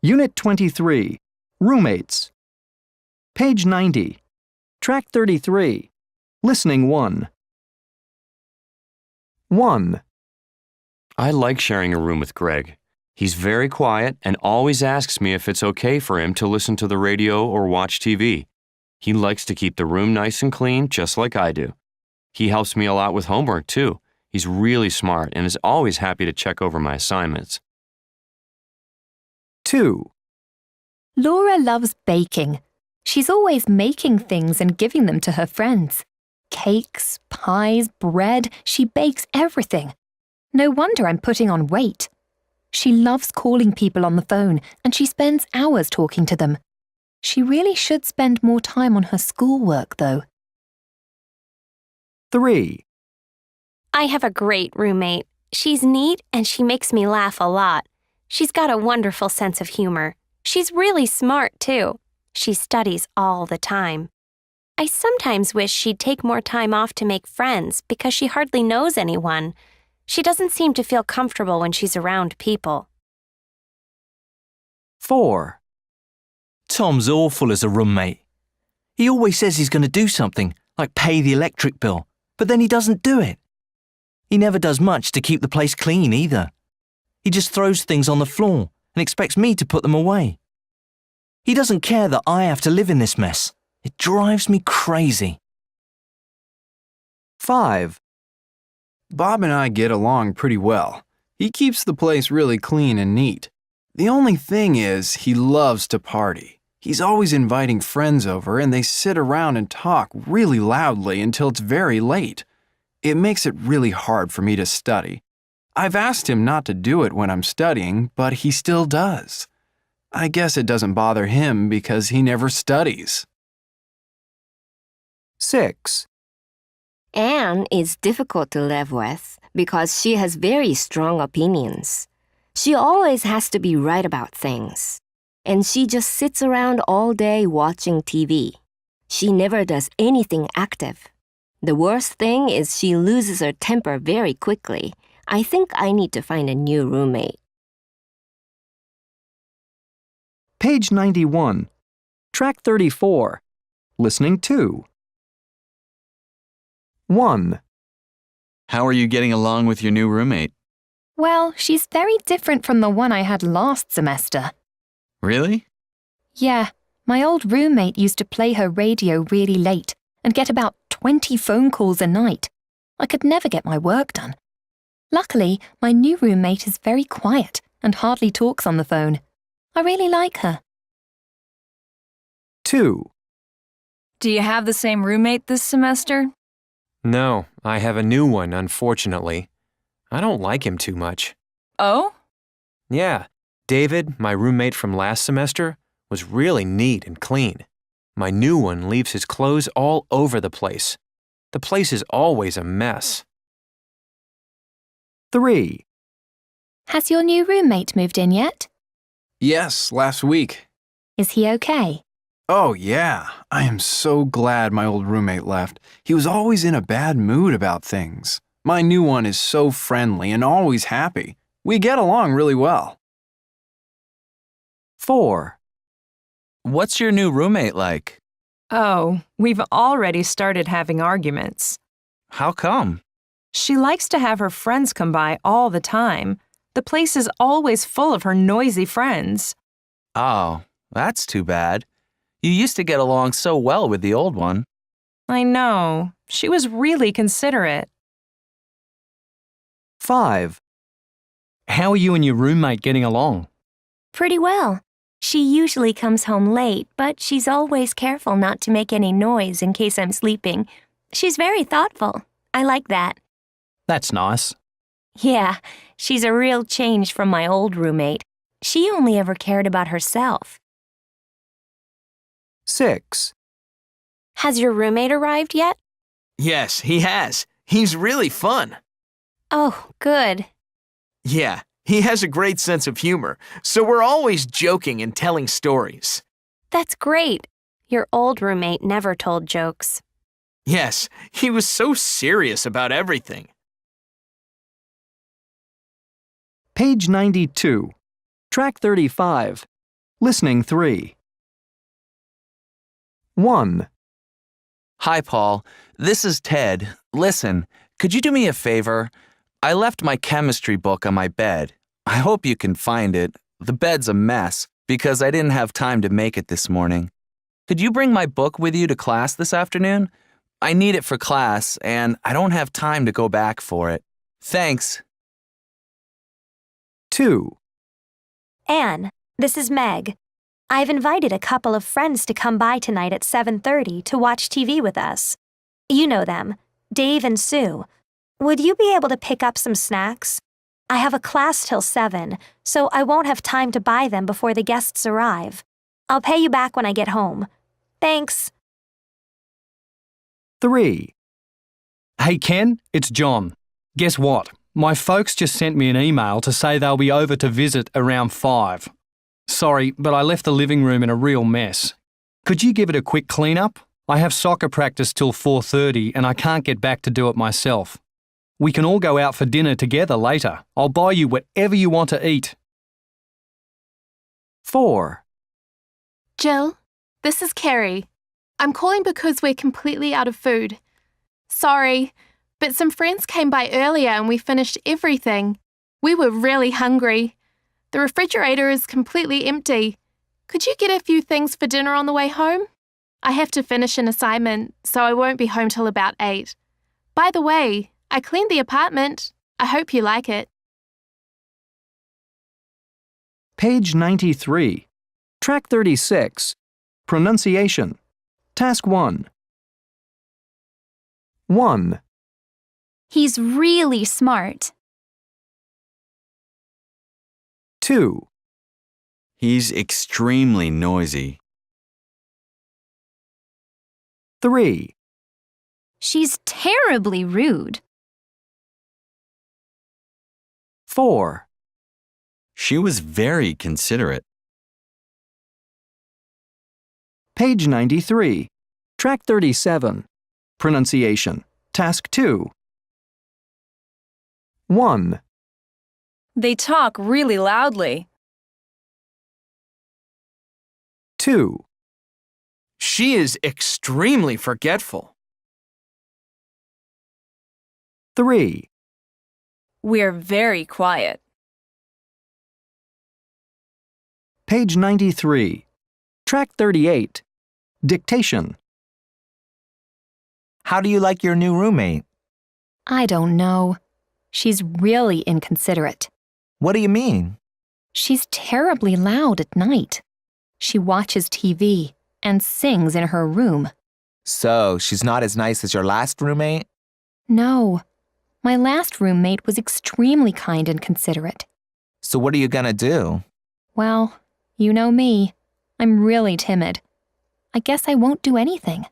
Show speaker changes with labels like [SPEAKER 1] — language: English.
[SPEAKER 1] Unit 23, Roommates. Page 90, Track 33, Listening 1. 1.
[SPEAKER 2] I like sharing a room with Greg. He's very quiet and always asks me if it's okay for him to listen to the radio or watch TV. He likes to keep the room nice and clean, just like I do. He helps me a lot with homework, too. He's really smart and is always happy to check over my assignments.
[SPEAKER 1] 2.
[SPEAKER 3] Laura loves baking. She's always making things and giving them to her friends. Cakes, pies, bread, she bakes everything. No wonder I'm putting on weight. She loves calling people on the phone and she spends hours talking to them. She really should spend more time on her schoolwork, though.
[SPEAKER 1] 3.
[SPEAKER 4] I have a great roommate. She's neat and she makes me laugh a lot. She's got a wonderful sense of humor. She's really smart, too. She studies all the time. I sometimes wish she'd take more time off to make friends because she hardly knows anyone. She doesn't seem to feel comfortable when she's around people.
[SPEAKER 1] 4.
[SPEAKER 5] Tom's awful as a roommate. He always says he's going to do something, like pay the electric bill, but then he doesn't do it. He never does much to keep the place clean either. He just throws things on the floor and expects me to put them away. He doesn't care that I have to live in this mess. It drives me crazy.
[SPEAKER 1] 5.
[SPEAKER 6] Bob and I get along pretty well. He keeps the place really clean and neat. The only thing is, he loves to party. He's always inviting friends over and they sit around and talk really loudly until it's very late. It makes it really hard for me to study. I've asked him not to do it when I'm studying, but he still does. I guess it doesn't bother him because he never studies.
[SPEAKER 1] 6.
[SPEAKER 7] Anne is difficult to live with because she has very strong opinions. She always has to be right about things. And she just sits around all day watching TV. She never does anything active. The worst thing is she loses her temper very quickly. I think I need to find a new roommate.
[SPEAKER 1] Page 91, Track 34, Listening 2. 1.
[SPEAKER 8] How are you getting along with your new roommate?
[SPEAKER 3] Well, she's very different from the one I had last semester.
[SPEAKER 8] Really?
[SPEAKER 3] Yeah, my old roommate used to play her radio really late and get about 20 phone calls a night. I could never get my work done. Luckily, my new roommate is very quiet and hardly talks on the phone. I really like her.
[SPEAKER 1] 2.
[SPEAKER 9] Do you have the same roommate this semester?
[SPEAKER 10] No, I have a new one, unfortunately. I don't like him too much.
[SPEAKER 9] Oh?
[SPEAKER 10] Yeah, David, my roommate from last semester, was really neat and clean. My new one leaves his clothes all over the place. The place is always a mess.
[SPEAKER 1] 3.
[SPEAKER 3] Has your new roommate moved in yet?
[SPEAKER 6] Yes, last week.
[SPEAKER 3] Is he okay?
[SPEAKER 6] Oh, yeah. I am so glad my old roommate left. He was always in a bad mood about things. My new one is so friendly and always happy. We get along really well.
[SPEAKER 1] 4.
[SPEAKER 8] What's your new roommate like?
[SPEAKER 9] Oh, we've already started having arguments.
[SPEAKER 8] How come?
[SPEAKER 9] She likes to have her friends come by all the time. The place is always full of her noisy friends.
[SPEAKER 8] Oh, that's too bad. You used to get along so well with the old one.
[SPEAKER 9] I know. She was really considerate.
[SPEAKER 1] 5.
[SPEAKER 5] How are you and your roommate getting along?
[SPEAKER 4] Pretty well. She usually comes home late, but she's always careful not to make any noise in case I'm sleeping. She's very thoughtful. I like that.
[SPEAKER 5] That's nice.
[SPEAKER 4] Yeah, she's a real change from my old roommate. She only ever cared about herself.
[SPEAKER 1] 6.
[SPEAKER 4] Has your roommate arrived yet?
[SPEAKER 11] Yes, he has. He's really fun.
[SPEAKER 4] Oh, good.
[SPEAKER 11] Yeah, he has a great sense of humor, so we're always joking and telling stories.
[SPEAKER 4] That's great. Your old roommate never told jokes.
[SPEAKER 11] Yes, he was so serious about everything.
[SPEAKER 1] Page 92, Track 35, Listening 3. 1,
[SPEAKER 8] Hi, Paul. This is Ted. Listen, could you do me a favor? I left my chemistry book on my bed. I hope you can find it. The bed's a mess because I didn't have time to make it this morning. Could you bring my book with you to class this afternoon? I need it for class, and I don't have time to go back for it. Thanks.
[SPEAKER 1] 2,
[SPEAKER 12] Anne, this is Meg. I've invited a couple of friends to come by tonight at 7:30 to watch TV with us. You know them, Dave and Sue. Would you be able to pick up some snacks? I have a class till 7, so I won't have time to buy them before the guests arrive. I'll pay you back when I get home. Thanks.
[SPEAKER 1] 3,
[SPEAKER 13] Hey Ken, it's John. Guess what? My folks just sent me an email to say they'll be over to visit around 5. Sorry, but I left the living room in a real mess. Could you give it a quick clean up? I have soccer practice till 4:30 and I can't get back to do it myself. We can all go out for dinner together later. I'll buy you whatever you want to eat.
[SPEAKER 1] 4,
[SPEAKER 14] Jill, this is Carrie. I'm calling because we're completely out of food. Sorry, but some friends came by earlier and we finished everything. We were really hungry. The refrigerator is completely empty. Could you get a few things for dinner on the way home? I have to finish an assignment, so I won't be home till about 8. By the way, I cleaned the apartment. I hope you like it.
[SPEAKER 1] Page 93. Track 36. Pronunciation. Task 1. 1,
[SPEAKER 3] He's really smart.
[SPEAKER 1] 2,
[SPEAKER 15] He's extremely noisy.
[SPEAKER 1] 3,
[SPEAKER 3] She's terribly rude.
[SPEAKER 1] 4,
[SPEAKER 15] She was very considerate.
[SPEAKER 1] Page 93. Track 37. Pronunciation. Task 2. 1,
[SPEAKER 9] They talk really loudly.
[SPEAKER 1] 2,
[SPEAKER 11] She is extremely forgetful.
[SPEAKER 1] 3,
[SPEAKER 9] We're very quiet.
[SPEAKER 1] Page 93. Track 38. Dictation.
[SPEAKER 5] How do you like your new roommate?
[SPEAKER 3] I don't know. She's really inconsiderate.
[SPEAKER 5] What do you mean?
[SPEAKER 3] She's terribly loud at night. She watches TV and sings in her room.
[SPEAKER 16] So, she's not as nice as your last roommate?
[SPEAKER 3] No, my last roommate was extremely kind and considerate.
[SPEAKER 16] So what are you gonna do?
[SPEAKER 3] Well, you know me. I'm really timid. I guess I won't do anything.